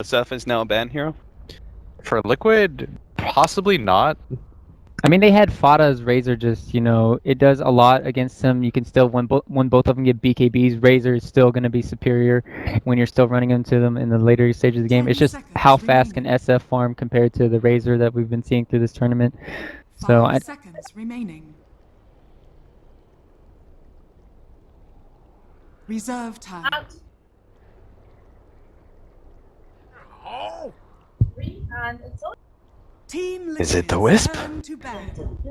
SF is now a ban hero? For Liquid, possibly not. I mean, they had Fada as Razor, just, you know, it does a lot against them. You can still, when both of them get BKBs, Razor is still going to be superior when you're still running into them in the later stages of the game. It's just how fast can SF farm compared to the Razor that we've been seeing through this tournament. So 5 seconds remaining. Reserve time. Team Is it the Liquid Wisp? turn to ban.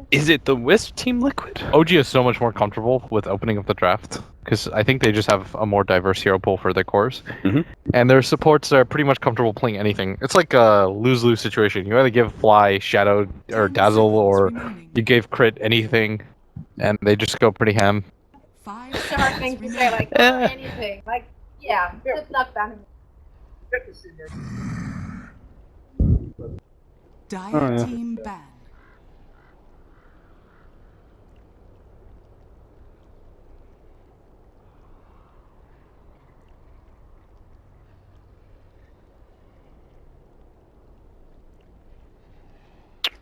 Is it the Wisp Team Liquid? OG is so much more comfortable with opening up the draft because I think they just have a more diverse hero pool for their cores, and their supports are pretty much comfortable playing anything. It's like a lose-lose situation. You either give Fly, Shadow, or 10 Dazzle, seconds or remaining. you gave Crit anything, and they just go pretty ham. 5 It's a hard thing seconds to say, remaining. like, anything. Like, yeah, just knock down. Dire yeah. team ban.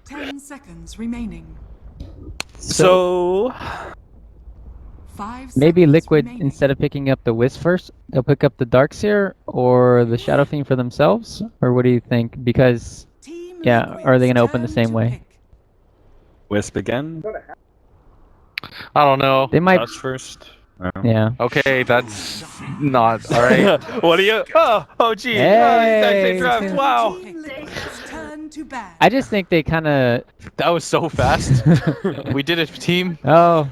Ten seconds remaining. So 5 maybe seconds Liquid, remaining. instead of picking up the Wisp first, they'll pick up the Darkseer or the Shadow Fiend for themselves? Or what do you think? Because, Team yeah, Liquid's are they going to open the turn same to way? pick. Wisp again? I don't know. They might, Touch first. yeah. Okay, that's not all right. What do you? Oh, gee. Hey, Oh, draft. Tim. Wow. Team Liquid's turn to ban. I just think they kind of... That was so fast. We did it, team. Oh.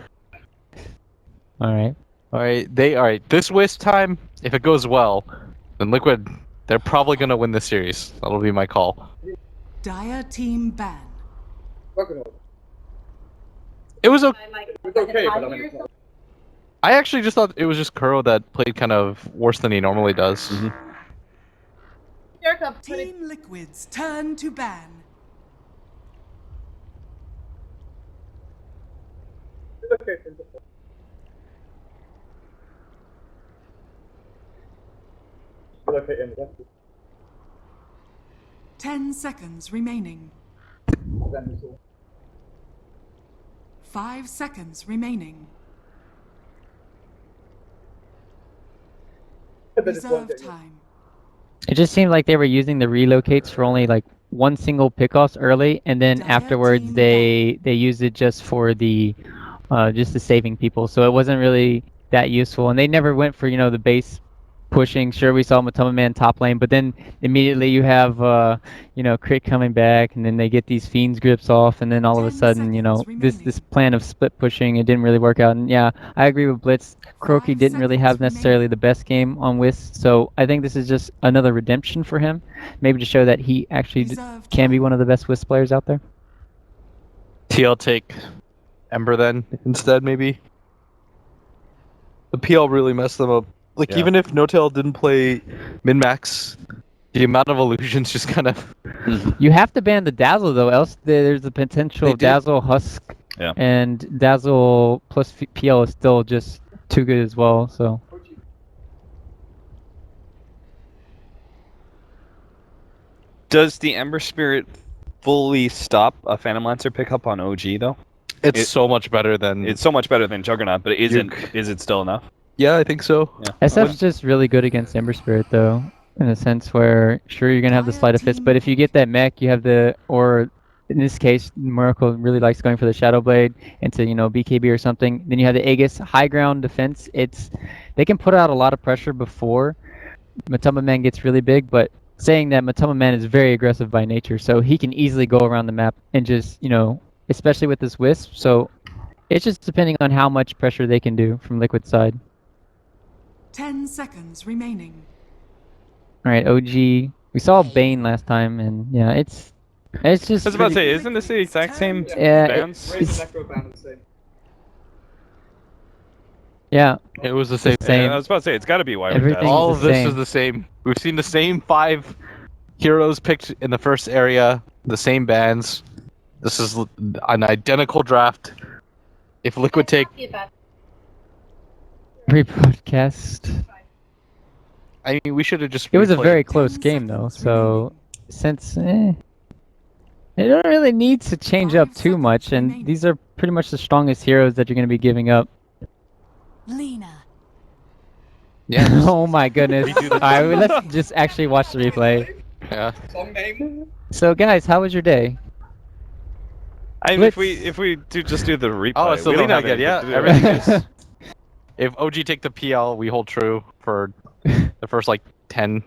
Alright. All right. This Wisp time, if it goes well, then Liquid, they're probably gonna win this series. That'll be my call. Dire team ban. It was okay. It's okay, but I'm I actually just thought it was just Kuro that played kind of worse than he normally does. Team Liquid's turn to ban. Ten seconds remaining. 5 seconds remaining. Reserve time. It just seemed like they were using the relocates for only like one single pickoffs early, and then Dire afterwards team they used it just for the just the saving people. So it wasn't really that useful, and they never went for, you know, the base pushing. Sure, we saw Matoma Man top lane, but then immediately you have you know, Crit coming back, and then they get these Fiends grips off, and then all of a 10 sudden, you know, seconds this remaining. plan of split pushing, it didn't really work out. And yeah, I agree with Blitz. Croaky 5 didn't really seconds have necessarily the best game on Wisp, so I think this is just another redemption for him, maybe to show that he actually Reserve can be time. one of the best Wisp players out there. TL take Ember then instead, maybe. The PL really messed them up. Like, Yeah. even if No-Tail didn't play min-max, the amount of illusions just kind of... You have to ban the Dazzle though, else there's the potential They did. Dazzle Husk, Yeah. and Dazzle plus PL is still just too good as well. So Does the Ember Spirit fully stop a Phantom Lancer pickup on OG though? It's It- so much better than... It's so much better than Juggernaut, but is Duke. it still enough? Yeah, I think so. Yeah. SF's just really good against Ember Spirit though, in a sense where sure you're gonna have the Dire sleight of fist, team but if you get that mech, you have the, or in this case, Miracle really likes going for the Shadow Blade into, you know, BKB or something. Then you have the Aegis high ground defense. They can put out a lot of pressure before Matoma Man gets really big, but saying that Matoma Man is very aggressive by nature, so he can easily go around the map and just, you know, especially with this Wisp. So it's just depending on how much pressure they can do from Liquid side. 10 seconds remaining. All right, OG. We saw Bane last time, and yeah, it's just. I was about to pretty- say, isn't this the exact same Yeah, bans? Yeah, It was the same. same. I was about to say, it's got to be why Everything- All the of this same. is the same. We've seen the same 5 heroes picked in the first area, the same bans. This is an identical draft. If Liquid take... every podcast. I mean, we should have just. It was a replayed. very close 10 game though, seconds so remaining. since it don't really need to change up 5 too seconds much, and remaining. these are pretty much the strongest heroes that you're going to be giving up. Lena. Yeah. Oh my goodness! Redo the- Alright, well, let's just actually watch the replay. Yeah. So guys, how was your day? I mean, Blitz. if we just do the replay. Oh, it's the we don't Lena have again. Yeah, anything to do. everything is. If OG take the PL, we hold true for the first like 10.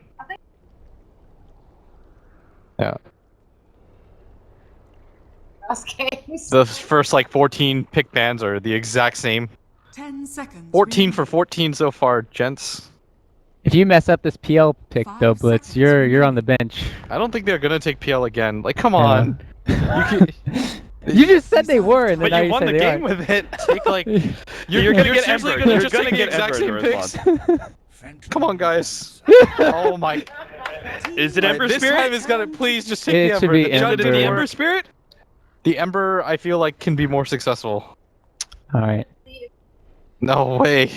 Yeah. games. The first like 14 pick bans are the exact same. 10 seconds. 14 for remaining. 14 so far, gents. If you mess up this PL pick 5 though, Blitz, seconds you're on the bench. I don't think they're gonna take PL again. Like, come Yeah. on. You just said they were, and then But now you you won said the they game are. with it. Take like You're gonna get seriously Ember. gonna You're just gonna take the get exact Ember same to picks. Come on, guys. Oh my. Is it Alright, Ember this Spirit? time it's gonna please just take It the should Ember. be The Jug Jug did didn't the Ember. work. Ember Spirit? The Ember, I feel like, can be more successful. All right, No way.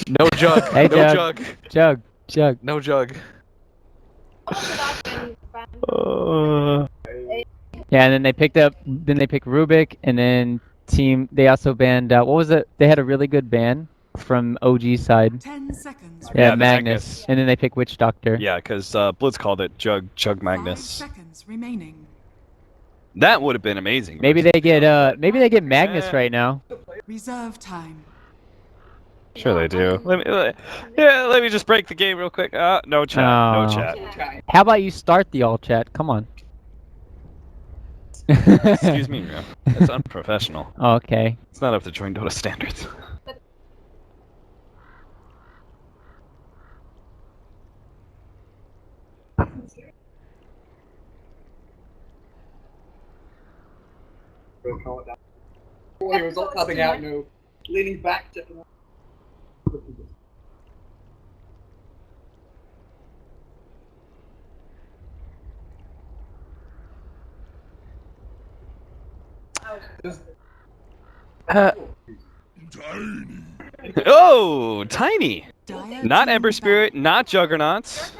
No Jug. Hey, no Jug. Jug. Jug. No Jug. Yeah, and then they picked up. Then they picked Rubik, and then team. They also banned. What was it? They had a really good ban from OG side. 10 seconds. Yeah, the Magnus. Magnus. And then they picked Witch Doctor. Yeah, because Blitz called it Jug 5 Magnus. seconds remaining. That would have been amazing. Maybe they get. Maybe they get Magnus Yeah. right now. Reserve time. Sure they do. Let me just break the game real quick. No chat. No Oh. chat. How about you start the all chat? Come on. Excuse me, bro. That's unprofessional. Okay. It's not up to joinDota standards. He was all coming out, no, leaning back, tipping. Oh, tiny. Dire Not team Ember Spirit, not Juggernauts.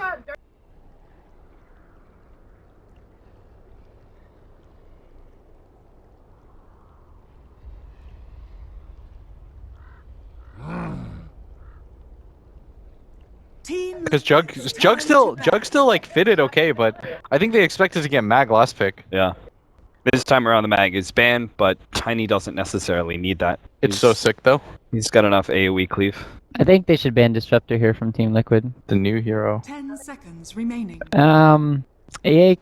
Team Because Jug still like fitted okay, but I think they expected to get Mag last pick. Yeah. This time around the mag is banned, but Tiny doesn't necessarily need that. It's so sick though. He's got enough AoE cleave. I think they should ban Disruptor here from Team Liquid. The new hero. 10 seconds remaining. AA,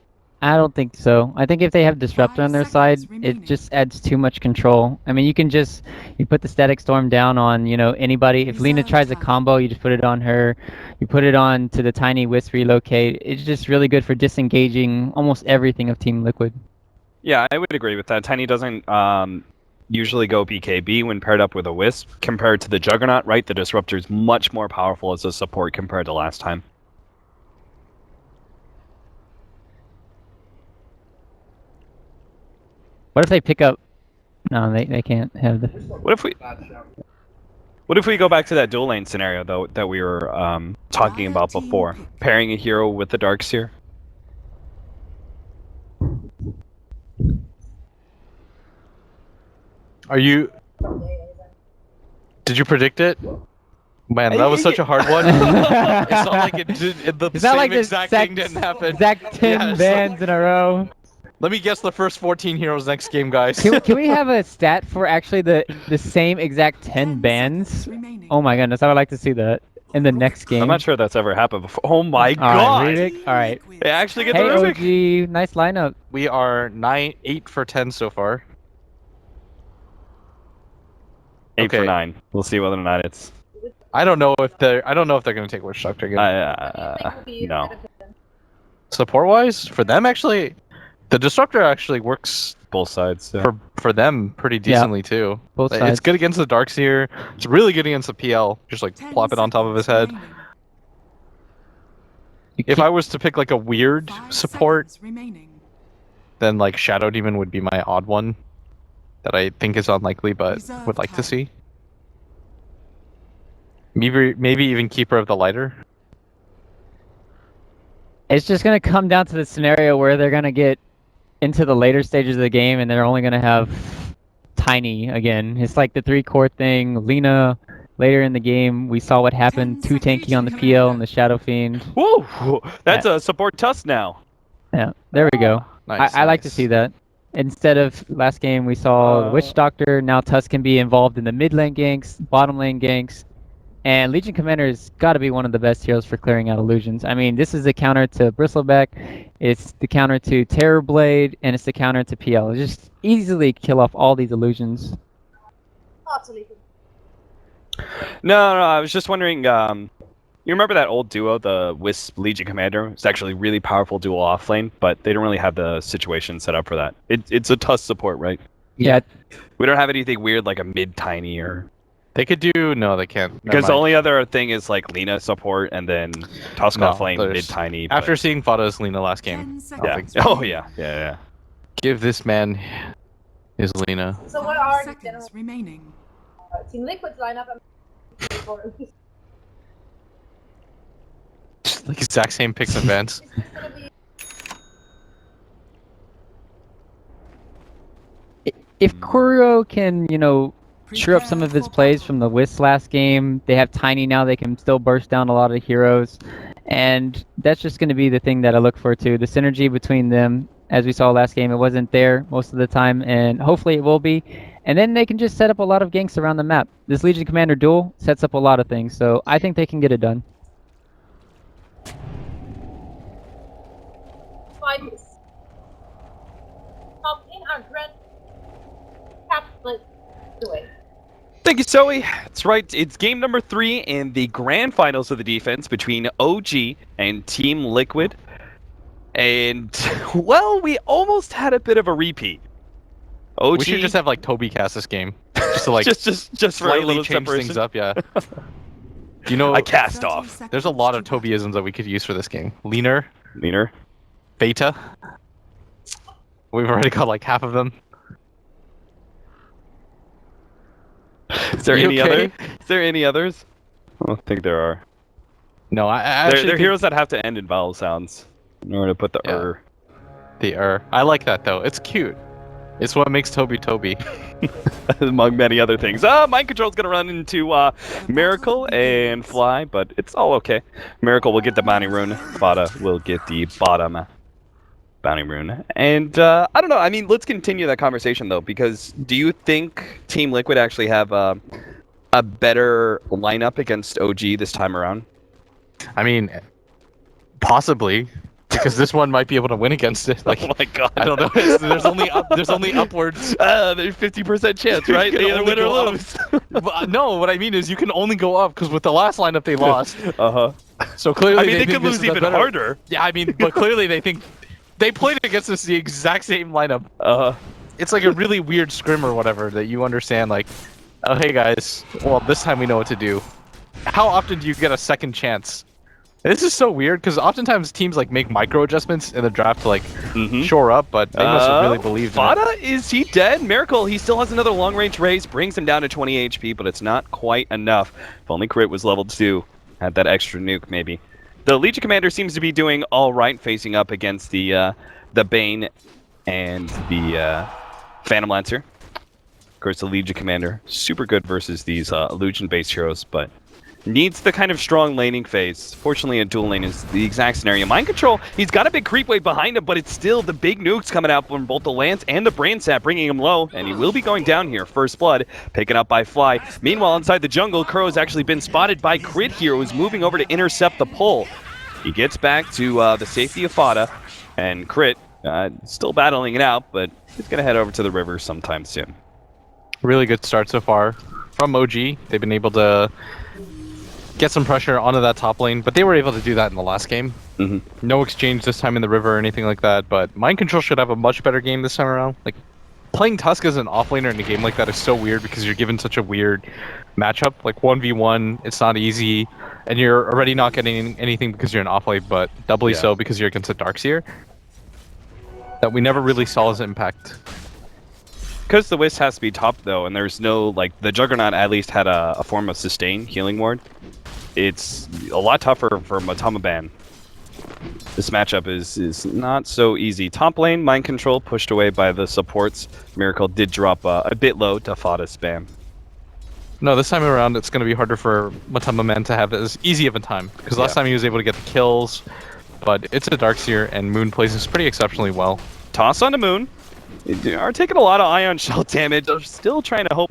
I don't think so. I think if they have Disruptor on their 5 side, seconds it remaining. just adds too much control. I mean, you can just, you put the Static Storm down on, anybody. If Lena Reserve tries a time. combo, you just put it on her. You put it on to the Tiny Wisp Relocate. It's just really good for disengaging almost everything of Team Liquid. Yeah, I would agree with that. Tiny doesn't usually go BKB when paired up with a Wisp. Compared to the Juggernaut, right? The Disruptor is much more powerful as a support compared to last time. What if they pick up... No, they can't have the... What if we go back to that dual lane scenario though that we were talking about before? Pairing a hero with the Darkseer? Are you? Did you predict it? Man, that was such a hard one. It's not like the It's same not like the exact thing didn't happen. exact 10 Yeah, it's bans in a row. Let me guess the first 14 heroes next game, guys. Can we have a stat for actually the same exact 10 seconds bans? remaining. Oh my goodness, I would like to see that in the next game. I'm not sure that's ever happened before. Oh my All god! right, Rubik. All right. They actually get Hey the Rubik! OG, nice lineup. We are 8 for 10 so far. 8 for Okay. 9. We'll see whether or not it's... I don't know if they're gonna take Witch Doctor again. no. Support wise, for them actually, the Disruptor actually works Both sides. Yeah. for them pretty decently too. Both It's sides. good against the Darkseer. It's really good against the PL. Just like 10 plop it on top of his head. seconds You If keep- I was to pick like a weird remaining. 5 support, seconds remaining. then like Shadow Demon would be my odd one that I think is unlikely but Reserve would like to time. see. Maybe even Keeper of the Lighter. It's just going to come down to the scenario where they're going to get into the later stages of the game and they're only going to have Tiny again. It's like the 3-core thing. Lena, later in the game, we saw what happened. 10 Too tanky seconds on the remaining. PL and the Shadow Fiend. Whoa! That's a support Tusk now. Yeah, there we go. Nice, I like to nice. see that. Instead of last game, we saw the Witch Doctor. Now Tusk can be involved in the mid lane ganks, bottom lane ganks. And Legion Commander has got to be one of the best heroes for clearing out illusions. I mean, this is the counter to Bristleback, it's the counter to Terrorblade, and it's the counter to PL. It's just easily kill off all these illusions. No, I was just wondering. You remember that old duo, the Wisp Legion Commander? It's actually a really powerful duo off lane, but they don't really have the situation set up for that. It's a Tusk support, right? Yeah. We don't have anything weird like a mid Tiny or. They could do... No, they can't. Never Because the mind. only other thing is like Lena support and then Tusk No, off lane, there's- mid Tiny. After seeing Fada's Lena last 10 game, seconds. Yeah. Oh remaining. yeah. give this man his Lena. So what 5 are the seconds general remaining. Team Liquid's lineup? Like exact same picks and bans. It's gonna be If Kuro can, cheer up some of his Prepare for plays battle. from the Wisp last game, they have Tiny now, they can still burst down a lot of heroes. And that's just going to be the thing that I look for too. The synergy between them, as we saw last game, it wasn't there most of the time, and hopefully it will be. And then they can just set up a lot of ganks around the map. This Legion Commander duel sets up a lot of things, so I think they can get it done. 5 years. Top in our grand caplet doing. Thank you, Zoe. That's right. It's game number 3 in the grand finals of the defense between OG and Team Liquid. And, well, we almost had a bit of a repeat. OG We should just have like Toby cast this game, just to like just for a slightly little change separation. things up. Yeah. Do you know? A cast 30 off. seconds There's a lot of to battle. Tobyisms that we could use for this game. Leaner, Leaner. Beta. We've already got like half of them. Is there You any okay? other? Is there any others? I don't think there are. No, I actually They're think heroes that have to end in vowel sounds in order to put the Yeah. the I like that though. It's cute. It's what makes Toby Toby. among many other things. Mind Control's gonna run into Miracle and Fly, but it's all okay. Miracle will get the bounty rune. Fada will get the bottom bounty rune. And I don't know. I mean, let's continue that conversation though, because do you think Team Liquid actually have a better lineup against OG this time around? I mean, possibly because this one might be able to win against it. Like Oh my god! I don't know. There's only upwards. There's 50% chance, right? You They can either only win or go up. lose. But, no, what I mean is you can only go up because with the last lineup they lost. So clearly I mean, they think could this lose is a even better- harder. Yeah, I mean, but clearly they think they played against us the exact same lineup. It's like a really weird scrim or whatever that you understand. Like, oh hey guys, well this time we know what to do. How often do you get a second chance? This is so weird because oftentimes teams like make micro adjustments in the draft to like shore up, but they must have really believed in it. Fada, is he dead? Miracle, he still has another long range raise, brings him down to 20 HP, but it's not quite enough. If only Crit was level 2, had that extra nuke maybe. The Legion Commander seems to be doing all right, facing up against the Bane and the Phantom Lancer. Of course, the Legion Commander, super good versus these illusion-based heroes, but needs the kind of strong laning phase. Fortunately, a dual lane is the exact scenario. Mind Control, he's got a big creep wave behind him, but it's still the big nukes coming out from both the Lance and the Brand Sap, bringing him low, and he will be going down here. First blood, taken up by Fly. Meanwhile, inside the jungle, Kuro's actually been spotted by Crit here, who's moving over to intercept the pull. He gets back to the safety of Fada, and Crit still battling it out, but he's going to head over to the river sometime soon. Really good start so far from OG. They've been able to get some pressure onto that top lane, but they were able to do that in the last game. No exchange this time in the river or anything like that, but Mind Control should have a much better game this time around. Like, playing Tusk as an offlaner in a game like that is so weird because you're given such a weird matchup. Like 1v1, it's not easy, and you're already not getting anything because you're an offlane, but doubly so because you're against a Darkseer. That we never really saw his impact. Because the Wisp has to be top, though, and there's no, like, the Juggernaut at least had a form of sustain healing ward. It's a lot tougher for Matama Ban This matchup is not so easy. Top lane, mind control pushed away by the supports. Miracle did drop a bit low to Fada spam. No, this time around it's going to be harder for Matamba Man to have as easy of a time. Because last time he was able to get the kills, but it's a Darkseer and Moon plays this pretty exceptionally well. Toss onto Moon. They are taking a lot of ion shell damage. They're still trying to hope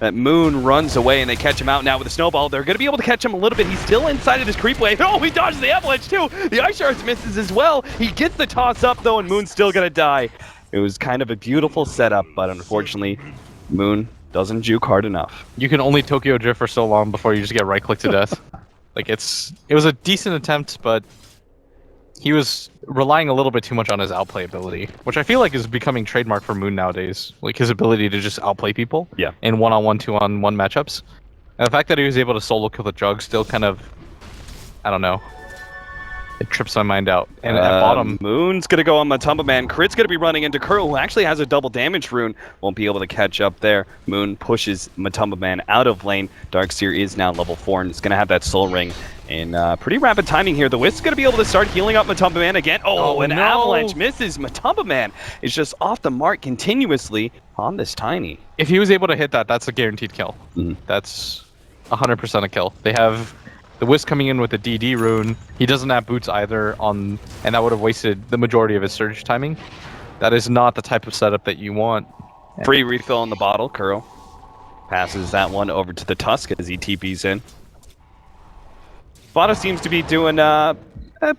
that Moon runs away and they catch him out now with a snowball. They're going to be able to catch him a little bit. He's still inside of his creep wave. Oh, he dodges the avalanche too. The Ice Shards misses as well. He gets the toss up though, and Moon's still going to die. It was kind of a beautiful setup, but unfortunately, Moon doesn't juke hard enough. You can only Tokyo Drift for so long before you just get right-clicked to death. Like, it was a decent attempt, but he was relying a little bit too much on his outplay ability, which I feel like is becoming trademark for Moon nowadays. Like, his ability to just outplay people in one-on-one, two-on-one matchups. And the fact that he was able to solo kill the Jug still kind of, I don't know, it trips my mind out. And at bottom, Moon's gonna go on Matamba Man. Crit's gonna be running into Curl, who actually has a double damage rune. Won't be able to catch up there. Moon pushes Matamba Man out of lane. Darkseer is now level 4 and is gonna have that soul ring in pretty rapid timing here. The Wisp gonna be able to start healing up Matamba Man again. Oh, an avalanche misses. Matamba Man is just off the mark continuously on this Tiny. if he was able to hit that, that's a guaranteed kill. That's 100% a kill. They have the Wisp coming in with the DD rune. He doesn't have boots either and that would have wasted the majority of his surge timing. That is not the type of setup that you want. Free refill in the bottle. Curl passes that one over to the Tusk as he TPs in. Fada seems to be doing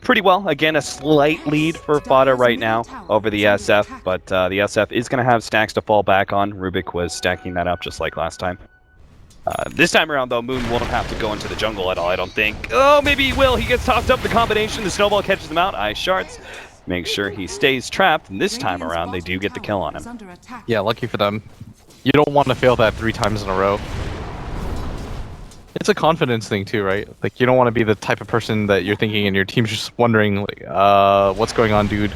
pretty well. Again, a slight lead for Fada right now over the SF, but the SF is going to have stacks to fall back on. Rubik was stacking that up just like last time. This time around, though, Moon won't have to go into the jungle at all, I don't think. Oh, maybe he will. He gets tossed up the combination. The snowball catches him out. Ice Shards make sure he stays trapped, and this time around, they do get the kill on him. Yeah, lucky for them. You don't want to fail that 3 times in a row. It's a confidence thing too, right? Like, you don't want to be the type of person that you're thinking and your team's just wondering, like, what's going on, dude?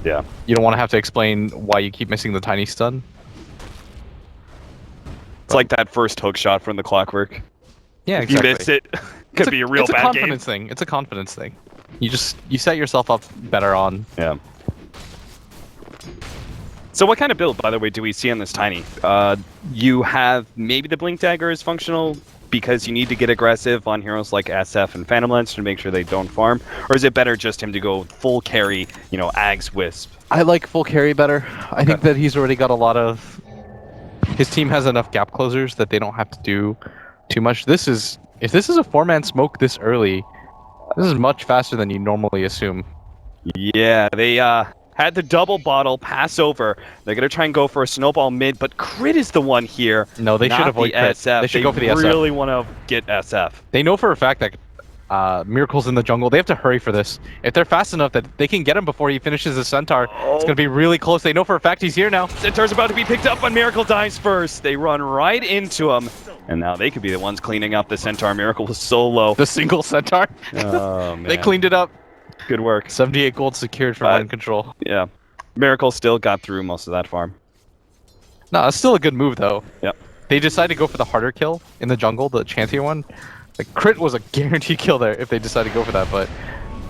Yeah. You don't want to have to explain why you keep missing the tiny stun. It's like that first hook shot from the Clockwork. Yeah, If you miss it, could be a real bad game. It's a confidence thing. It's a confidence thing. You set yourself up better on. Yeah. So what kind of build, by the way, do we see on this Tiny? You have maybe the Blink Dagger is functional because you need to get aggressive on heroes like SF and Phantom Lens to make sure they don't farm? Or is it better just him to go full carry, you know, Ags Wisp? I like full carry better. I think that he's already got a lot of... His team has enough gap closers that they don't have to do too much. If this is a 4-man smoke this early, this is much faster than you normally assume. Yeah, they had the double bottle pass over. They're going to try and go for a snowball mid, but Crit is the one here. No, they should avoid Crit. SF. They should go for the SF. They really want to get SF. They know for a fact that Miracle's in the jungle. They have to hurry for this. If they're fast enough that they can get him before he finishes his Centaur, it's going to be really close. They know for a fact he's here now. Centaur's about to be picked up, but Miracle dies first. They run right into him, and now they could be the ones cleaning up the Centaur. Miracle was so low. The single Centaur. Oh, man. They cleaned it up. Good work. 78 gold secured for mind control. Yeah. Miracle still got through most of that farm. No, it's still a good move, though. Yep. They decided to go for the harder kill in the jungle, the chantier one. The Crit was a guaranteed kill there if they decided to go for that,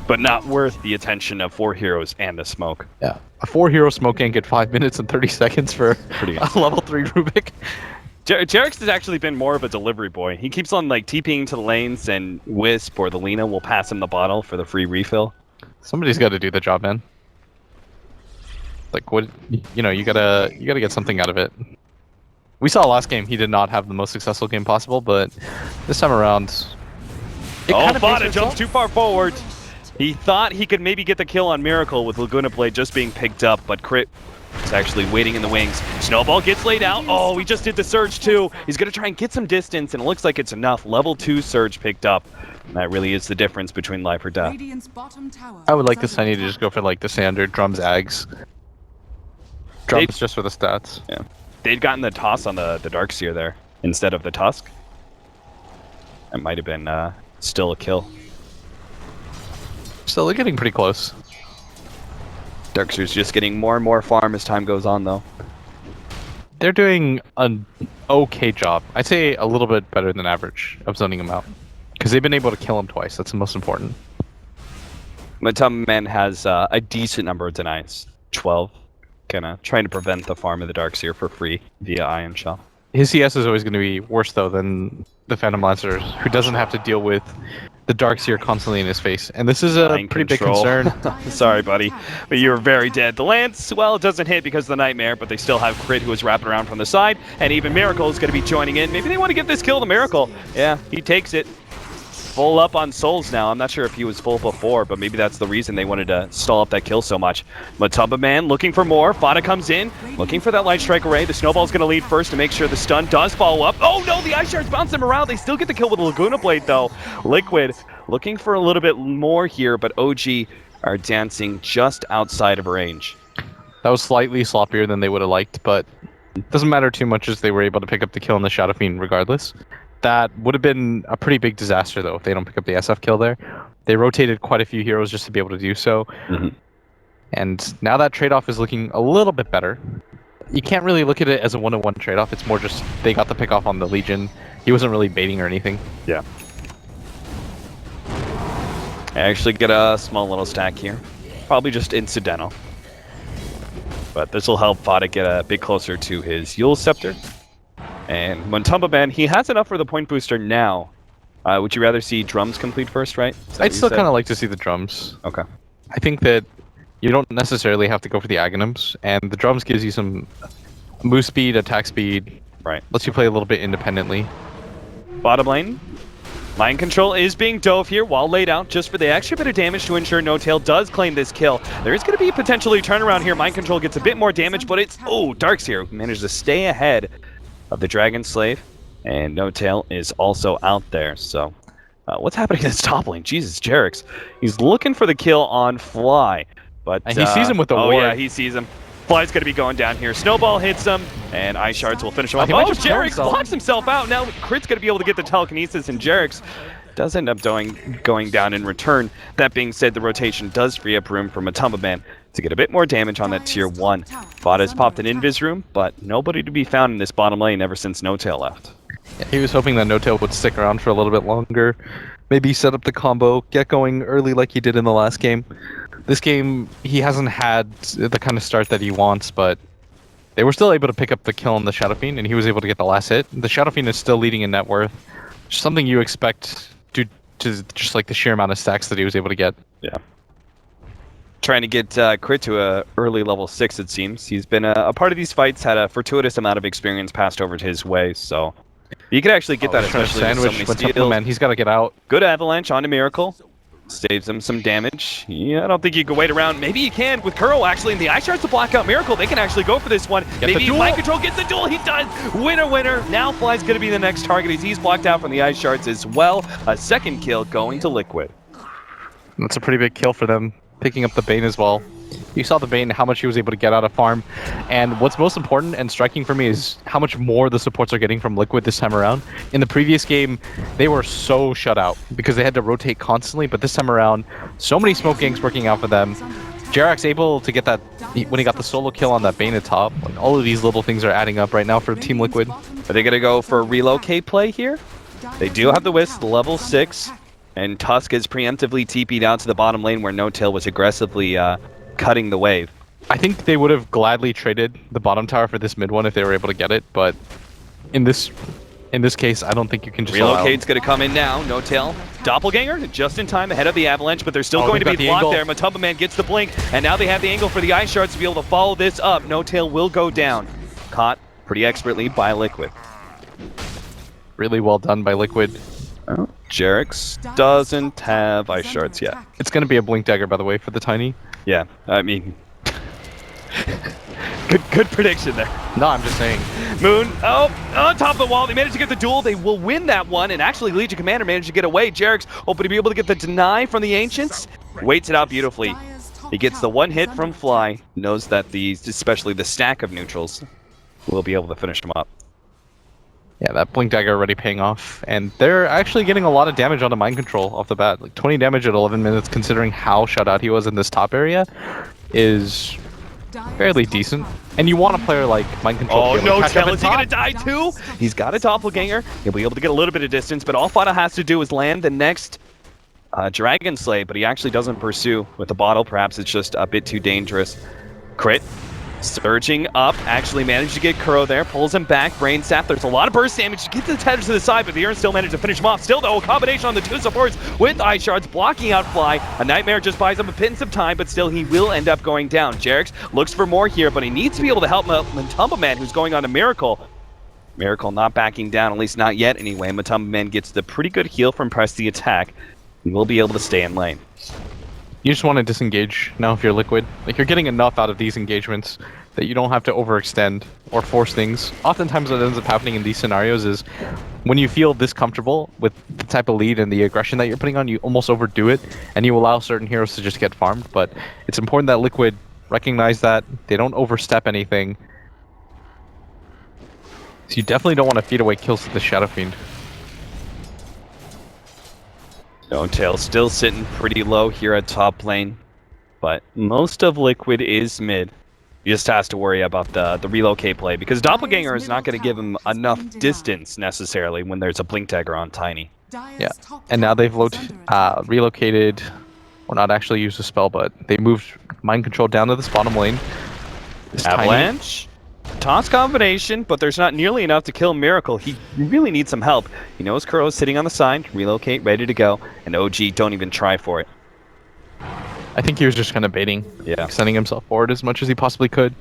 but not worth the attention of 4 heroes and the smoke. Yeah. A 4-hero smoke gank at 5 minutes and 30 seconds for Pretty a level 3 Rubik. Jerix has actually been more of a delivery boy. He keeps on like TPing to the lanes, and Wisp or the Lina will pass him the bottle for the free refill. Somebody's got to do the job, man. Like, what, you know, you gotta get something out of it. We saw last game he did not have the most successful game possible, but this time around, Fada jumps too far forward. He thought he could maybe get the kill on Miracle with Laguna Blade just being picked up, but Crit is actually waiting in the wings. Snowball gets laid out. Oh, he just did the surge too. He's going to try and get some distance, and it looks like it's enough. Level 2 surge picked up. And that really is the difference between life or death. I would like this Tiny to just go for like the standard drums, Ags. Drums just for the stats. Yeah. They'd gotten the toss on the Darkseer there instead of the Tusk. That might have been still a kill. Still, they're getting pretty close. Darkseer's just getting more and more farm as time goes on, though. They're doing an okay job. I'd say a little bit better than average of zoning him out. Because they've been able to kill him twice. That's the most important. Matumman has a decent number of denies. 12. Kinda trying to prevent the farm of the Darkseer for free via Ion Shell. His CS is always going to be worse, though, than the Phantom Lancer, who doesn't have to deal with the Darkseer constantly in his face. And this is a Mind pretty control. big concern. Sorry, buddy, but you're very dead. The Lance, well, it doesn't hit because of the Nightmare, but they still have Crit, who is wrapping around from the side, and even Miracle is going to be joining in. Maybe they want to give this kill to Miracle. Yeah, he takes it. Full up on souls now. I'm not sure if he was full before, but maybe that's the reason they wanted to stall up that kill so much. Matumba looking for more. Fada comes in, looking for that Light Strike Array. The Snowball's going to lead first to make sure the stun does follow up. Oh no, the Ice Shards bounce him around. They still get the kill with the Laguna Blade though. Liquid looking for a little bit more here, but OG are dancing just outside of range. That was slightly sloppier than they would have liked, but it doesn't matter too much as they were able to pick up the kill on the Shadow Fiend regardless. That would have been a pretty big disaster, though, if they don't pick up the SF kill there. They rotated quite a few heroes just to be able to do so. Mm-hmm. And now that trade-off is looking a little bit better. You can't really look at it as a one-to-one trade-off. It's more just they got the pick off on the Legion. He wasn't really baiting or anything. Yeah. I actually get a small little stack here. Probably just incidental. But this will help Fada get a bit closer to his Yule Scepter. And Matumba, he has enough for the point booster now. Would you rather see drums complete first, right? I'd still kind of like to see the drums. Okay. I think that you don't necessarily have to go for the Aghanims, and the drums gives you some move speed, attack speed. Right. Lets you play a little bit independently. Bottom lane. Mind control is being dove here while laid out just for the extra bit of damage to ensure No Tail does claim this kill. There is going to be potentially a turnaround here. Mind control gets a bit more damage, but it's... Oh, Darkseer managed to stay ahead of the Dragon Slave, and No Tail is also out there. So, what's happening in this top lane? Jesus, Jerix. He's looking for the kill on Fly, but And he sees him with the ward. Oh yeah, he sees him. Fly's going to be going down here. Snowball hits him, and Ice Shards will finish him up. He might Oh, just kill Jerix himself. blocks himself out. Now Crit's going to be able to get the telekinesis, and Jerix does end up going down in return. That being said, the rotation does free up room for Matumba to get a bit more damage on that tier 1. Fada's popped an invis room, but nobody to be found in this bottom lane ever since No Tail left. Yeah, he was hoping that No Tail would stick around for a little bit longer. Maybe set up the combo, get going early like he did in the last game. This game, he hasn't had the kind of start that he wants, but they were still able to pick up the kill on the Shadow Fiend, and he was able to get the last hit. The Shadow Fiend is still leading in net worth. Something you expect due to just like the sheer amount of stacks that he was able to get. Yeah. Trying to get Crit to a early level 6, it seems. He's been a part of these fights, had a fortuitous amount of experience passed over to his way, so you could actually get that, especially with so many steals. Man, he's got to get out. Good avalanche onto Miracle. Saves him some damage. Yeah, I don't think you can wait around. Maybe you can with Kuro, actually, and the Ice Shards to block out Miracle. They can actually go for this one. Get Maybe the duel. Mind Control gets the duel. He does. Winner, winner. Now Fly's going to be the next target as he's blocked out from the Ice Shards as well. A second kill going to Liquid. That's a pretty big kill for them, picking up the Bane as well. You saw the Bane, how much he was able to get out of farm. And what's most important and striking for me is how much more the supports are getting from Liquid this time around. In the previous game, they were so shut out because they had to rotate constantly, but this time around, so many smoke ganks working out for them. Jarak's able to get that, when he got the solo kill on that Bane at top. Like, all of these little things are adding up right now for Team Liquid. Are they going to go for a relocate play here? They do have the Wisp, level 6. And Tusk is preemptively TP'd out to the bottom lane where No Tail was aggressively cutting the wave. I think they would have gladly traded the bottom tower for this mid one if they were able to get it, but in this case, I don't think you can just Relocate's going to come in now. No Tail, Doppelganger, just in time ahead of the Avalanche, but they're still going to be blocked there. Matumba gets the blink, and now they have the angle for the Ice Shards to be able to follow this up. No Tail will go down. Caught pretty expertly by Liquid. Really well done by Liquid. Oh, Jerix doesn't have Ice Shards yet. It's going to be a Blink Dagger, by the way, for the Tiny. Yeah, I mean... good prediction there. No, I'm just saying. Moon, on top of the wall. They managed to get the duel. They will win that one, and actually Legion Commander managed to get away. Jerix hoping to be able to get the deny from the Ancients. Waits it out beautifully. He gets the one hit from Fly. Knows that especially the stack of neutrals, will be able to finish him up. Yeah, that Blink Dagger already paying off, and they're actually getting a lot of damage onto Mind Control off the bat. Like 20 damage at 11 minutes, considering how shut out he was in this top area, is fairly decent. And you want a player like Mind Control. Oh, to be able to No catch up Tail, in is he top. going to die too? He's got a Doppelganger. He'll be able to get a little bit of distance, but all Fada has to do is land the next Dragon Slay, but he actually doesn't pursue with the bottle. Perhaps it's just a bit too dangerous. Crit. Surging up, actually managed to get Kuro there, pulls him back, Brain Sap. There's a lot of burst damage to get the tether to the side, but the Urn still managed to finish him off. Still, though, a combination on the two supports with Ice Shards blocking out Fly. A Nightmare just buys him a pittance of time, but still, he will end up going down. Jerix looks for more here, but he needs to be able to help Matumba Man, who's going on a Miracle. Miracle not backing down, at least not yet anyway. Matumba Man gets the pretty good heal from Press the Attack, and will be able to stay in lane. You just want to disengage now if you're Liquid. Like, you're getting enough out of these engagements that you don't have to overextend or force things. Oftentimes what ends up happening in these scenarios is when you feel this comfortable with the type of lead and the aggression that you're putting on, you almost overdo it and you allow certain heroes to just get farmed. But it's important that Liquid recognize that. They don't overstep anything. So you definitely don't want to feed away kills to the Shadow Fiend. Tail still sitting pretty low here at top lane, but most of Liquid is mid. He just has to worry about the relocate play, because Doppelganger is not going to give him enough distance necessarily when there's a Blink Dagger on Tiny. Yeah, and now they've relocated, or not actually used a spell, but they moved Mind Control down to this bottom lane. This Avalanche, toss combination, but there's not nearly enough to kill Miracle. He really needs some help. He knows Kuro's sitting on the side, relocate, ready to go, and OG don't even try for it. I think he was just kind of baiting, extending himself forward as much as he possibly could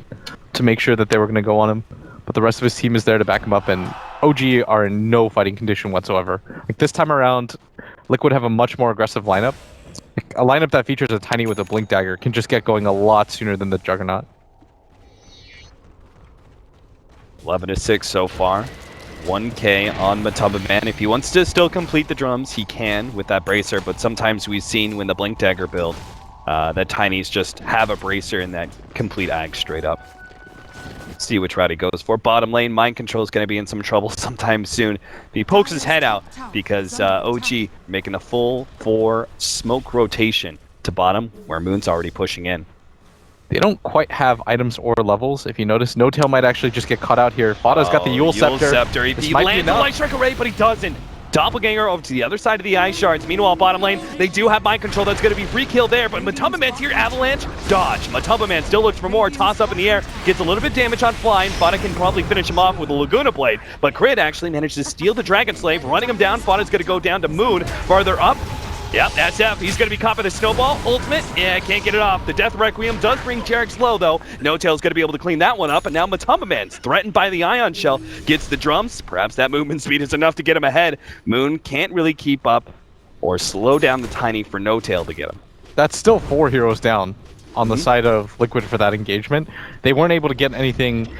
to make sure that they were going to go on him. But the rest of his team is there to back him up, and OG are in no fighting condition whatsoever. Like, this time around, Liquid have a much more aggressive lineup. Like, a lineup that features a Tiny with a Blink Dagger can just get going a lot sooner than the Juggernaut. 11-6 so far. 1k on Matumba Man. If he wants to still complete the drums, he can with that Bracer, but sometimes we've seen when the Blink Dagger build, that Tinies just have a Bracer and that complete ag straight up. See which route he goes for. Bottom lane, Mind Control is going to be in some trouble sometime soon. He pokes his head out because OG making a full 4 smoke rotation to bottom, where Moon's already pushing in. They don't quite have items or levels. If you notice, No Tail might actually just get caught out here. Fada's got the Yule Scepter. He lands the Light Strike Array, but he doesn't. Doppelganger over to the other side of the Ice Shards. Meanwhile, bottom lane, they do have Mind Control. That's going to be free kill there, but Matumba Man's here. Avalanche, dodge. Matumba Man still looks for more. Toss up in the air. Gets a little bit damage on Fly, and Fada can probably finish him off with a Laguna Blade. But Crit actually managed to steal the Dragon Slave, running him down. Fada's going to go down to Moon. Farther up. Yep, that's F. He's going to be caught by the Snowball. Ultimate, yeah, can't get it off. The Death Requiem does bring Jerix low, though. No Tail's going to be able to clean that one up, and now Matumba Man's threatened by the Ion Shell. Gets the drums. Perhaps that movement speed is enough to get him ahead. Moon can't really keep up or slow down the Tiny for No Tail to get him. That's still 4 heroes down on the side of Liquid for that engagement. They weren't able to get anything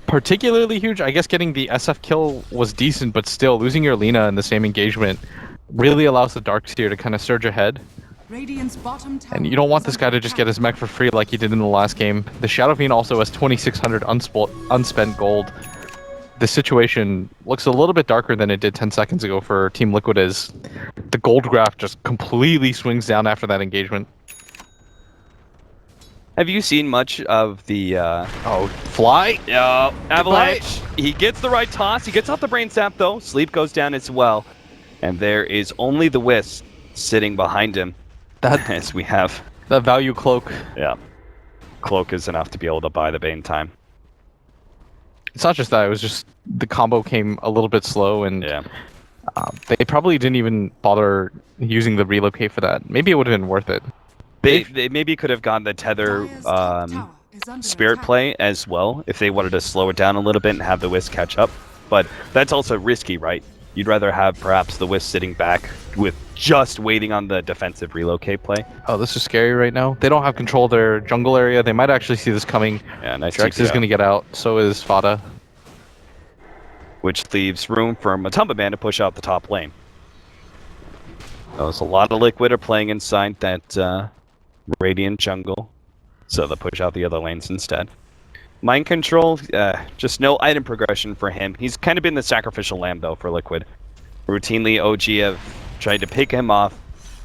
particularly huge. I guess getting the SF kill was decent, but still, losing your Lina in the same engagement really allows the Darkseer to kind of surge ahead. And you don't want this guy to just get his mech for free like he did in the last game. The Shadow Fiend also has 2,600 unspent gold. The situation looks a little bit darker than it did 10 seconds ago for Team Liquid, as the gold graph just completely swings down after that engagement. Have you seen much of the Fly? Avalanche? He gets the right toss. He gets off the Brain Sap, though. Sleep goes down as well. And there is only the Wisp sitting behind him. As we have that value cloak. Yeah. Cloak is enough to be able to buy the Bane time. It's not just that, it was just the combo came a little bit slow, and they probably didn't even bother using the relocate for that. Maybe it would have been worth it. They maybe could have gone the tether spirit play as well if they wanted to slow it down a little bit and have the Wisp catch up. But that's also risky, right? You'd rather have perhaps the Wisp sitting back with just waiting on the defensive relocate play. Oh, this is scary right now. They don't have control of their jungle area. They might actually see this coming. Yeah, nice. Jerix is going to get out. So is Fada. Which leaves room for Matumba Man to push out the top lane. There's a lot of Liquid are playing inside that Radiant jungle, so they'll push out the other lanes instead. Mind Control, just no item progression for him. He's kind of been the sacrificial lamb, though, for Liquid. Routinely, OG have tried to pick him off,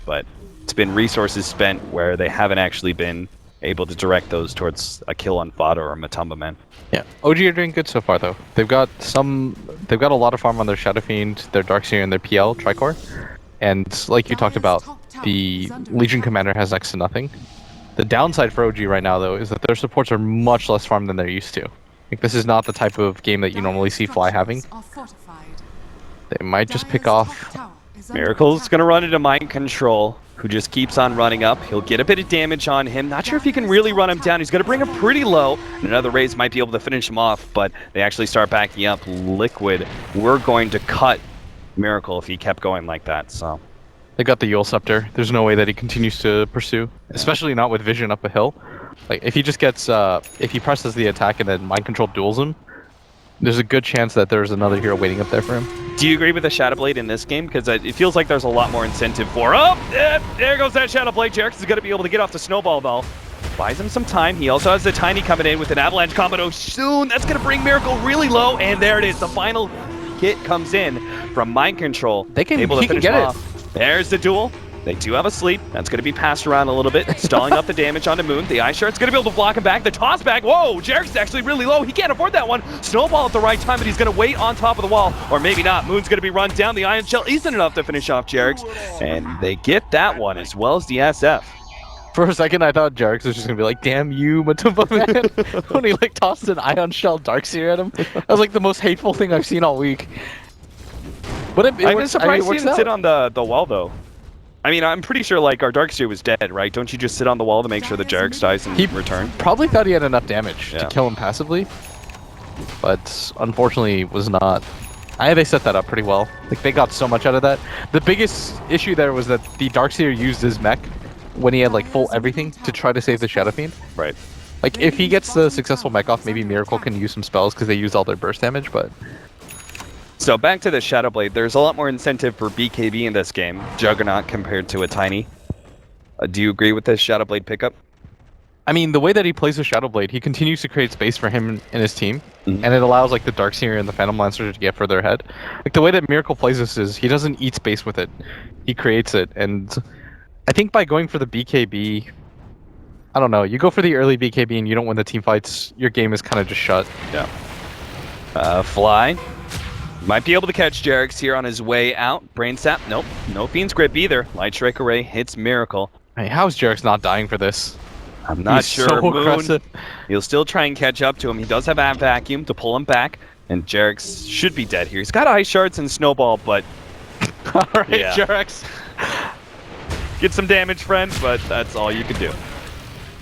but it's been resources spent where they haven't actually been able to direct those towards a kill on Fada or Matumba Man. Yeah, OG are doing good so far, though. They've got a lot of farm on their Shadow Fiend, their Darkseer, and their PL, Tricor. And like you talked about, the Legion Commander has next to nothing. The downside for OG right now, though, is that their supports are much less farm than they're used to. Like, this is not the type of game that you normally see Fly having. They might just pick off. Miracle's going to run into Mind Control, who just keeps on running up. He'll get a bit of damage on him. Not sure if he can really run him down. He's going to bring him pretty low. And another Raze might be able to finish him off, but they actually start backing up. Liquid, we're going to cut Miracle if he kept going like that, so... They got the Yule Scepter. There's no way that he continues to pursue, especially not with vision up a hill. Like, if he just gets, if he presses the attack and then Mind Control duels him, there's a good chance that there's another hero waiting up there for him. Do you agree with the Shadow Blade in this game? Because it feels like there's a lot more incentive for... Oh! There goes that Shadow Blade. Jerix is going to be able to get off the Snowball, though. Buys him some time. He also has the Tiny coming in with an Avalanche combo soon. That's going to bring Miracle really low, and there it is. The final hit comes in from Mind Control. They can, able to he finish can get off. There's the duel. They do have a sleep. That's going to be passed around a little bit, stalling up the damage onto Moon. The Ice Shard's going to be able to block him back. The toss back. Whoa, Jerix is actually really low. He can't afford that one. Snowball at the right time, but he's going to wait on top of the wall. Or maybe not. Moon's going to be run down. The Iron Shell isn't enough to finish off Jerix. And they get that one as well as the SF. For a second, I thought Jerix was just going to be like, damn you, Matumba man. When he like tossed an Ion Shell Darkseer at him. That was like the most hateful thing I've seen all week. But I'm surprised he didn't sit on the wall, though. I mean, I'm pretty sure, like, our Darkseer was dead, right? Don't you just sit on the wall to make sure the Jerix dies in return? Probably thought he had enough damage to kill him passively, but unfortunately was not. They set that up pretty well. Like, they got so much out of that. The biggest issue there was that the Darkseer used his mech when he had, like, full everything to try to save the Shadow Fiend. Right. Like, if he gets the successful mech off, maybe Miracle can use some spells because they used all their burst damage, but... So back to the Shadow Blade, there's a lot more incentive for BKB in this game, Juggernaut compared to a Tiny. Do you agree with this Shadow Blade pickup? I mean, the way that he plays with Shadow Blade, he continues to create space for him and his team, and it allows like the Darkseer and the Phantom Lancer to get further ahead. Like the way that Miracle plays this is he doesn't eat space with it, he creates it, and I think by going for the BKB, I don't know, you go for the early BKB and you don't win the team fights, your game is kind of just shut. Yeah. Fly. Might be able to catch Jerix here on his way out. Brain Sap, nope. No Fiend's Grip either. Light Strike Array hits Miracle. Hey, how's Jerix not dying for this? I'm not He's sure. So Moon, aggressive. He'll still try and catch up to him. He does have a vacuum to pull him back, and Jerix should be dead here. He's got Ice Shards and Snowball, but... Alright, yeah. Jerix. Get some damage, friend, but that's all you can do.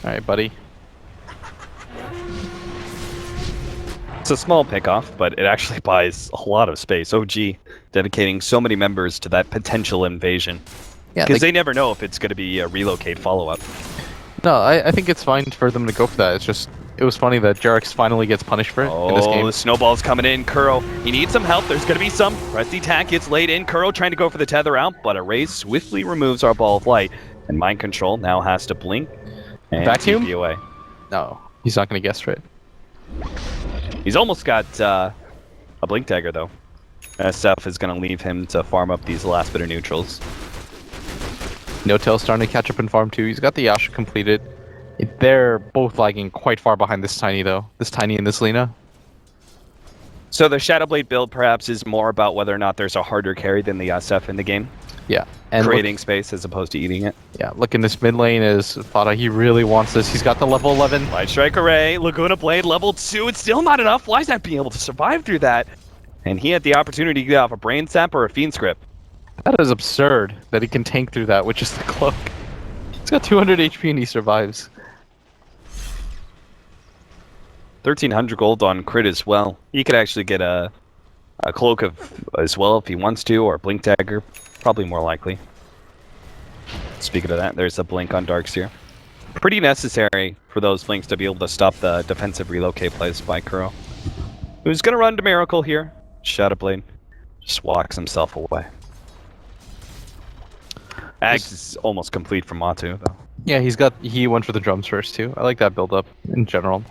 Alright, buddy. It's a small pickoff, but it actually buys a lot of space. OG dedicating so many members to that potential invasion. Yeah, because they never know if it's going to be a relocate follow-up. No, I think it's fine for them to go for that. It's just, it was funny that Jerix finally gets punished for it in this game. The Snowball's coming in. Kuro, he needs some help. There's going to be some. Rusty Tack gets laid in. Kuro trying to go for the tether out, but a Raze swiftly removes our Ball of Light. And Mind Control now has to blink and Vacuum? TP away. No, he's not going to guess straight. He's almost got a Blink Dagger, though. SF is going to leave him to farm up these last bit of neutrals. No Tail's starting to catch up in farm too. He's got the Yasha completed. They're both lagging quite far behind this Tiny, though. This Tiny and this Lina. So the Shadow Blade build perhaps is more about whether or not there's a harder carry than the SF in the game. Yeah. And creating space as opposed to eating it. Yeah, look in this mid lane is Fada. He really wants this. He's got the level 11. Light Strike Array, Laguna Blade, level 2. It's still not enough. Why is that being able to survive through that? And he had the opportunity to get off a Brain Sap or a Fiend Script. That is absurd that he can tank through that with just the cloak. He's got 200 HP and he survives. 1,300 gold on crit as well. He could actually get a cloak as well if he wants to, or a Blink Dagger. Probably more likely. Speaking of that, there's a blink on Darkseer. Pretty necessary for those blinks to be able to stop the defensive relocate plays by Kuro. Who's going to run to Miracle here? Shadow Blade just walks himself away. Axe is almost complete from Matu, though. Yeah, he went for the drums first too. I like that build up in general.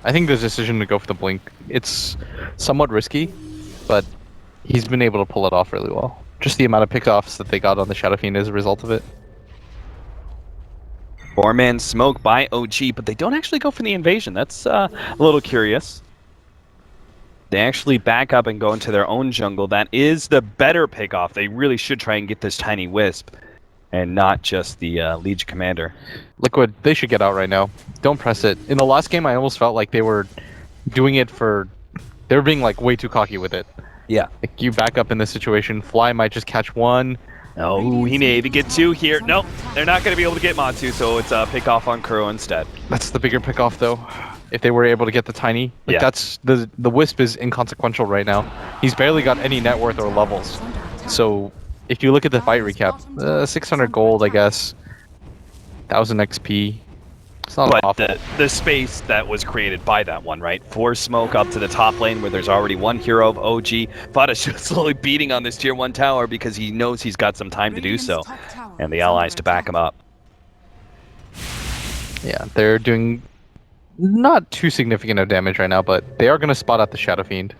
I think the decision to go for the blink, it's somewhat risky, but he's been able to pull it off really well. Just the amount of pickoffs that they got on the Shadow Fiend as a result of it. 4-man smoke by OG, but they don't actually go for the invasion. That's a little curious. They actually back up and go into their own jungle. That is the better pickoff. They really should try and get this tiny Wisp and not just the Legion Commander. Liquid, they should get out right now. Don't press it. In the last game, I almost felt like they were doing it for... They were being like way too cocky with it. Yeah. Like you back up in this situation, Fly might just catch one. Oh, he may even get two here. Nope, they're not going to be able to get Matu, so it's a pick off on Kuro instead. That's the bigger pickoff though. If they were able to get the tiny, like that's the Wisp is inconsequential right now. He's barely got any net worth or levels. So if you look at the fight recap, 600 gold, I guess, 1000 XP. It's not but awful. the space that was created by that one, right? Force smoke up to the top lane where there's already one hero of OG. Vada's just slowly beating on this tier 1 tower because he knows he's got some time to do so. And the allies to back him up. Yeah, they're doing not too significant of damage right now, but they are going to spot out the Shadow Fiend.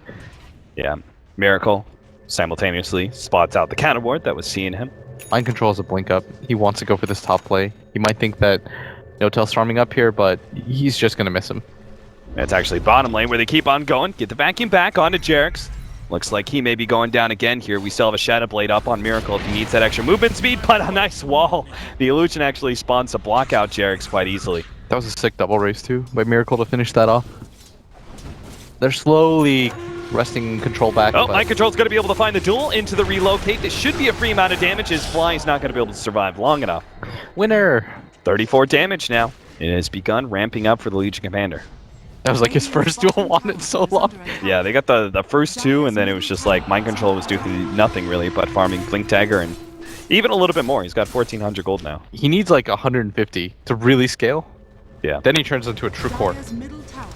Yeah, Miracle simultaneously spots out the counter ward that was seeing him. Mind Control is a blink up. He wants to go for this top play. He might think that Notel's storming up here, but he's just going to miss him. It's actually bottom lane where they keep on going. Get the vacuum back onto Jerix. Looks like he may be going down again here. We still have a Shadow Blade up on Miracle if he needs that extra movement speed, but a nice wall. The illusion actually spawns to block out Jerix quite easily. That was a sick double race too by Miracle to finish that off. They're slowly wresting control back. Oh, Mind Control's going to be able to find the duel into the relocate. This should be a free amount of damage. His Fly's not going to be able to survive long enough. Winner! 34 damage now. It has begun ramping up for the Legion Commander. That was like his first duel won in so long. Yeah, they got the first two, and then it was just like Mind Control was doing nothing really but farming Blink Dagger and even a little bit more. He's got 1,400 gold now. He needs like 150 to really scale. Yeah. Then he turns into a true core.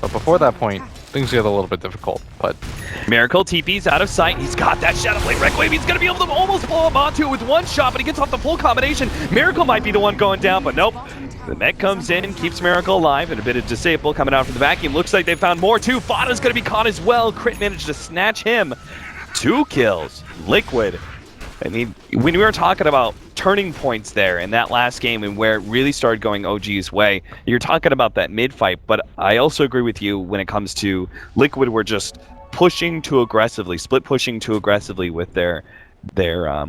But before that point, things get a little bit difficult. But Miracle TP's out of sight. He's got that Shadow Blade Wreck Wave. He's going to be able to almost blow him onto it with one shot, but he gets off the full combination. Miracle might be the one going down, but nope. The mech comes in, keeps Miracle alive, and a bit of Disable coming out from the vacuum. Looks like they found more too. Fada's going to be caught as well. Crit managed to snatch him. 2 kills. Liquid. I mean, when we were talking about turning points there in that last game and where it really started going OG's way, you're talking about that mid-fight, but I also agree with you when it comes to Liquid were just pushing too aggressively, split pushing too aggressively with their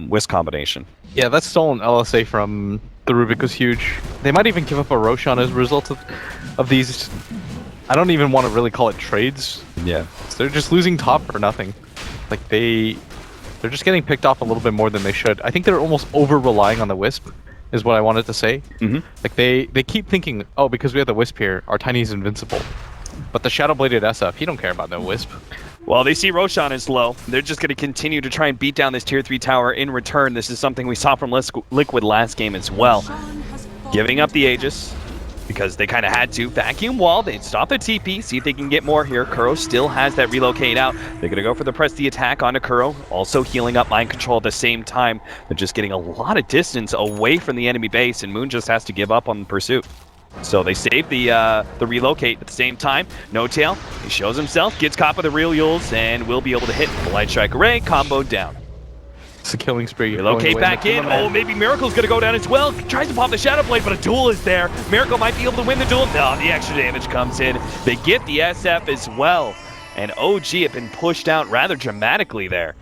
Wisp combination. yeah, that stolen LSA from the Rubik was huge. They might even give up a Roshan as a result of these. I don't even want to really call it trades. Yeah. So they're just losing top for nothing. Like they're just getting picked off a little bit more than they should. I think they're almost over-relying on the Wisp, is what I wanted to say. Mm-hmm. Like they keep thinking, oh, because we have the Wisp here, our Tiny's invincible. But the Shadow-Bladed SF, he don't care about no Wisp. Well, they see Roshan is low. They're just going to continue to try and beat down this tier 3 tower in return. This is something we saw from Liquid last game as well. Giving up the Aegis because they kind of had to. Vacuum wall, they stop the TP, see if they can get more here. Kuro still has that relocate out. They're going to go for the press the attack onto Kuro, also healing up Mind Control at the same time. They're just getting a lot of distance away from the enemy base, and Moon just has to give up on the pursuit. So they save the relocate at the same time. No Tail, he shows himself, gets caught by the real Yules, and will be able to hit the Light Strike Array, comboed down. It's a killing spree. Relocate back in. Oh, maybe Miracle's going to go down as well. Tries to pop the Shadow Blade, but a duel is there. Miracle might be able to win the duel. No, the extra damage comes in. They get the SF as well. And OG have been pushed out rather dramatically there.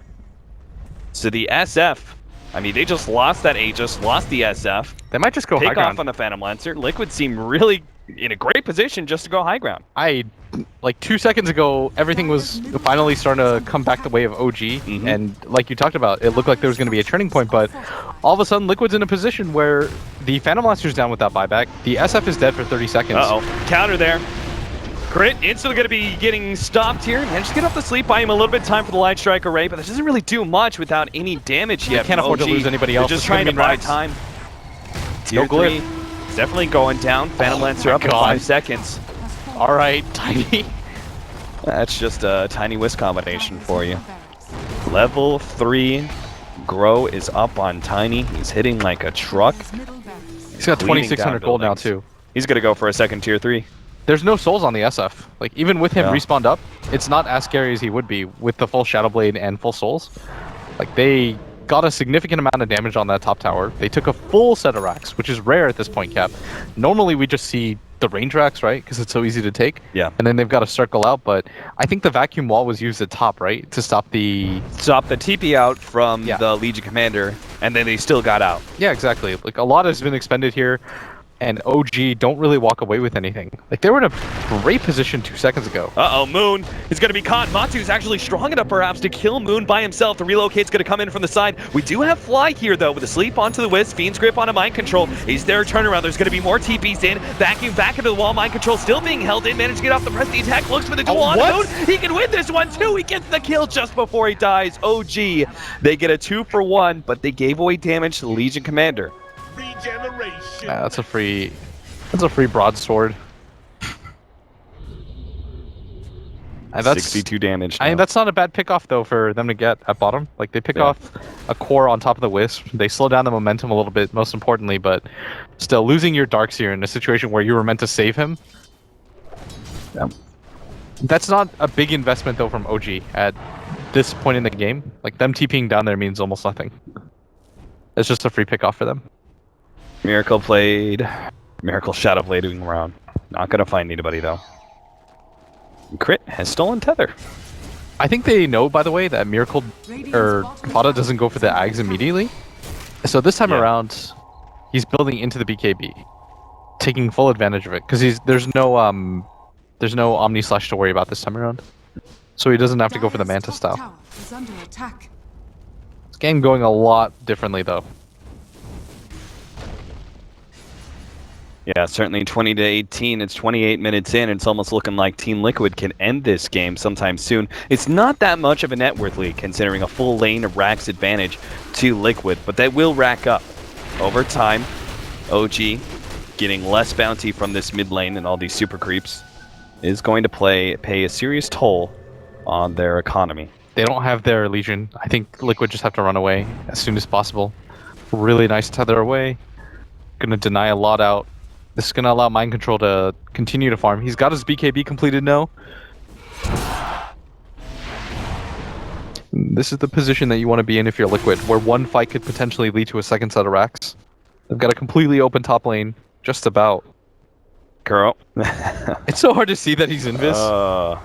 So the SF, I mean, they just lost that Aegis, lost the SF. They might just go high Take ground. off on the Phantom Lancer. Liquid seem really in a great position just to go high ground. Like 2 seconds ago, everything was finally starting to come back the way of OG, and like you talked about, it looked like there was going to be a turning point, but all of a sudden, Liquid's in a position where the Phantom Lancer's down with that buyback, the SF is dead for 30 seconds. Uh-oh, counter there. Crit, instantly going to be getting stopped here. Managed to get off the sleep, buy him a little bit of time for the Light Strike Array, but that doesn't really do much without any damage yet. Can't afford to lose anybody else. They're just trying to buy time. Tier 3, it's definitely going down. Phantom Lancer up in 5 seconds. All right, Tiny. That's just a tiny Wisp combination for you. Level 3, Grow is up on Tiny. He's hitting like a truck. He's got 2,600 gold now too. He's going to go for a second tier 3. There's no souls on the SF. Like even with him respawned up, it's not as scary as he would be with the full Shadow Blade and full souls. Like they got a significant amount of damage on that top tower. They took a full set of racks, which is rare at this point, Cap. Normally we just see the range racks, right? Because it's so easy to take. Yeah. And then they've got to circle out, but I think the vacuum wall was used at top, right? To stop the... Stop the TP out from Yeah. the Legion Commander, and then they still got out. Yeah, exactly. Like, a lot has been expended here, and OG don't really walk away with anything. Like, they were in a great position 2 seconds ago. Uh-oh, Moon is going to be caught. Matu's actually strong enough perhaps to kill Moon by himself. The relocate's going to come in from the side. We do have Fly here though with a sleep onto the Wisp. Fiend's Grip on a mind control. Is there a turnaround? There's going to be more TPs in. Vacuum back into the wall. Mind control still being held in. Managed to get off the press. The attack looks for the duel on Moon. He can win this one too. He gets the kill just before he dies. OG, they get a 2-for-1, but they gave away damage to the Legion Commander. That's a free broadsword. And that's 62 damage. I mean, that's not a bad pick off though for them to get at bottom. Like, they pick off a core on top of the Wisp. They slow down the momentum a little bit, most importantly, but still losing your Darkseer in a situation where you were meant to save him. Yeah. That's not a big investment though from OG at this point in the game. Like, them TPing down there means almost nothing. It's just a free pick off for them. Miracle played. Miracle Shadow Blading around. Not gonna find anybody though. Crit has stolen Tether. I think they know, by the way, that Miracle or Kata doesn't go for the Ags immediately. So this time around, he's building into the BKB, taking full advantage of it because there's no Omni Slash to worry about this time around. So he doesn't have to go for the Manta style. Tower is under attack. This game going a lot differently though. Yeah, certainly 20-18. It's 28 minutes in. It's almost looking like Team Liquid can end this game sometime soon. It's not that much of a net worth lead, considering a full lane of Rack's advantage to Liquid, but that will rack up over time. OG getting less bounty from this mid lane and all these super creeps is going to pay a serious toll on their economy. They don't have their Legion. I think Liquid just have to run away as soon as possible. Really nice tether away. Gonna deny a lot out. This is going to allow Mind Control to continue to farm. He's got his BKB completed now. This is the position that you want to be in if you're Liquid, where one fight could potentially lead to a second set of racks. They've got a completely open top lane, just about. Kuro. It's so hard to see that he's invis.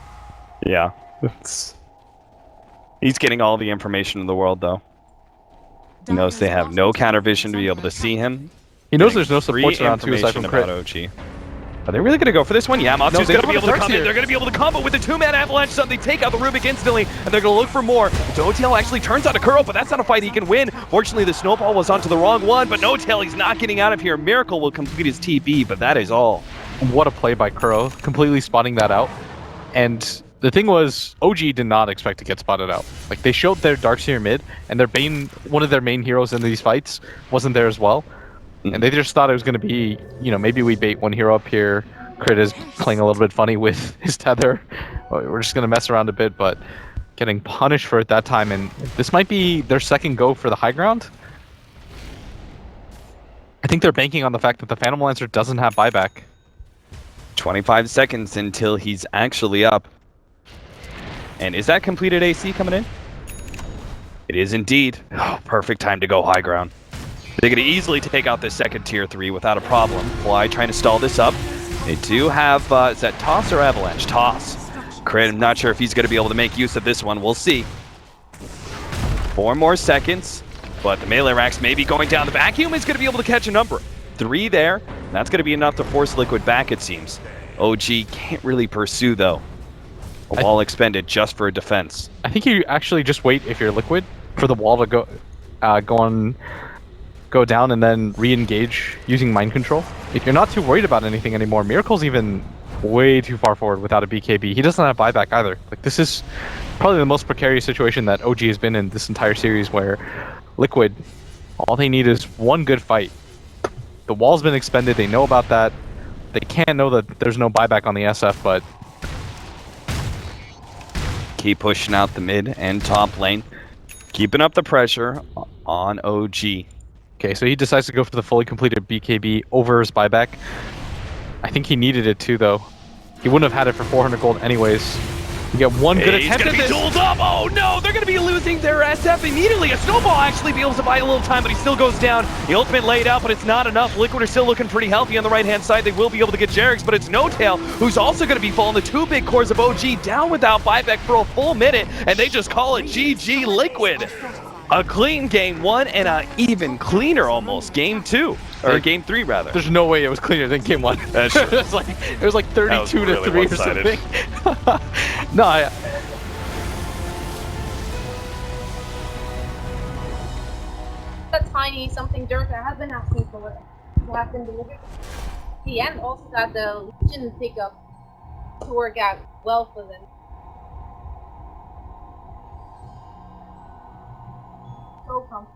Yeah. He's getting all the information in the world, though. He knows they have no counter vision to be able to see him. He knows there's no supports around too aside from crit. OG. Are they really going to go for this one? Yeah, Matsu's going to be able to come in. They're going to be able to combo with the two-man avalanche stun. They take out the Rubik instantly, and they're going to look for more. Dotail actually turns out to Kuro, but that's not a fight he can win. Fortunately, the snowball was onto the wrong one, but Notail, he's not getting out of here. Miracle will complete his TB, but that is all. What a play by Kuro, completely spotting that out. And the thing was, OG did not expect to get spotted out. Like, they showed their Darkseer mid, and one of their main heroes in these fights wasn't there as well. And they just thought it was going to be, maybe we bait one hero up here. Crit is playing a little bit funny with his tether. We're just going to mess around a bit, but getting punished for it that time. And this might be their second go for the high ground. I think they're banking on the fact that the Phantom Lancer doesn't have buyback. 25 seconds until he's actually up. And is that completed AC coming in? It is indeed. Oh, perfect time to go high ground. They're going to easily take out this second tier 3 without a problem. Fly trying to stall this up. They do have, is that Toss or Avalanche? Toss. Crit, I'm not sure if he's going to be able to make use of this one. We'll see. 4 more seconds, but the melee racks may be going down. The Vacuum is going to be able to catch a number. 3 there. That's going to be enough to force Liquid back, it seems. OG can't really pursue, though. A wall expended just for a defense. I think you actually just wait, if you're Liquid, for the wall to go down and then re-engage using Mind Control. If you're not too worried about anything anymore, Miracle's even way too far forward without a BKB. He doesn't have buyback either. Like, this is probably the most precarious situation that OG has been in this entire series, where Liquid, all they need is one good fight. The wall's been expended, they know about that. They can't know that there's no buyback on the SF, but keep pushing out the mid and top lane. Keeping up the pressure on OG. Okay, so he decides to go for the fully completed BKB over his buyback. I think he needed it too, though. He wouldn't have had it for 400 gold anyways. You get one good He's attempt gonna at be this. dueled up. Oh no, they're gonna be losing their SF immediately. A snowball actually be able to buy a little time, but he still goes down. The ultimate laid out, but it's not enough. Liquid are still looking pretty healthy on the right-hand side. They will be able to get Jerix, but it's No Tail who's also gonna be falling. The two big cores of OG down without buyback for a full minute, and they just call it GG Liquid. A clean game one and a even cleaner almost game two, or game three rather. There's no way it was cleaner than game one. That's true. it was like 32 really to 3 or one-sided. something. No, The tiny something Durka has been asking for to have been delivered. And also that the Legion pickup to work out well for them. So pumped.